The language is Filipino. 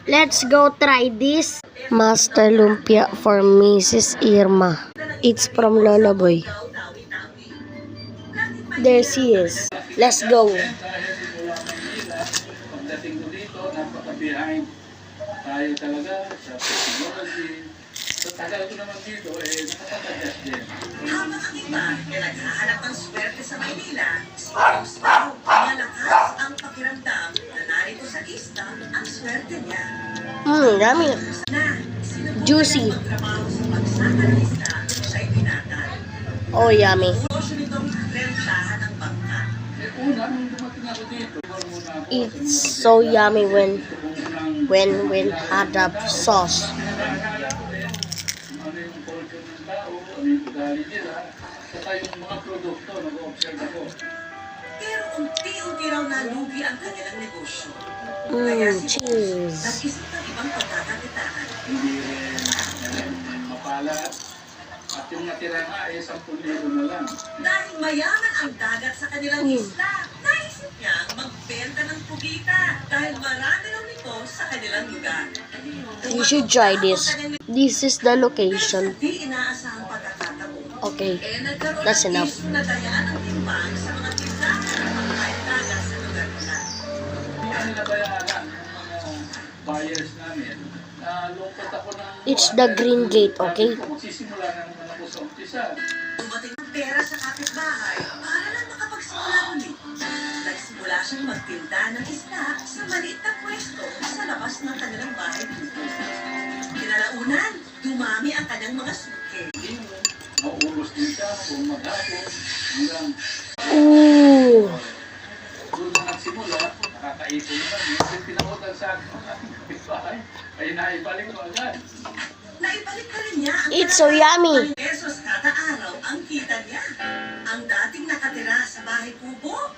Let's go try this. Master Lumpia for Mrs. Irma. It's from Lola Boy. There she is. Let's go. Pagdating ko dito, napaka-behind tayo talaga sa technology. Sa tagal ko naman dito, nakapag-adjust din. Habang ang iba na naghahanap ng swerte sa Maynila, si Oscar, malakas ang pakiramdam na narito sa lista ang swerte niya. Dami. Juicy. Magtrabaho sa pagsaka ng isda, siya'y binatan. Oh, yummy. Negosyo nitong rentahan ng bangka. Una, nung dumating ako dito, It's so yummy when had the sauce. ano yung culture ng tao, ano yung ugali nila, saka yung mga produkto, nag-observe ako. Pero unti-unti raw nalugi ang kanilang negosyo. Kaya si Boss, Cheese. nag-isip ng ibang pagkakakitaan. Hindi rin mapala. At yung natira nga 10,000 na lang. Dahil mayaman ang dagat sa kanilang isla, naisip niyang magbenta ng pugita dahil marami raw nito sa kanilang lugar. You should try this. This is the location. Sa di inaasahang pagkakataon, Okay, nagkaroon that's ng enough. issue na dayaan ang timbang sa mga tindahan ng mga kain dagat sa lugar nila. Kaya ninabayaran ng mga buyers namin na lungkot ako ng... It's the green gate, okay? Magsisimula na naman ako sa umpisa. Dumating ang pera sa kapitbahay para lang makapagsimula ulit. Nagsimula siyang magtinda ng isda sa maliit na pwesto sa labas ng kanilang bahay dito. Kinalaunan, dumami ang kanyang mga suke. Mauulos din siya kung maghapon hanggang Ooh. doon na nagsimula, nakakaipon naman. Yung pinakutan sa akin ng ating kapitbahay, ay naibalik ko agad. Naibalik ka rin niya ang It's so yummy. pesos kada araw ang kita niya. Ang dating nakatira sa bahay kubo,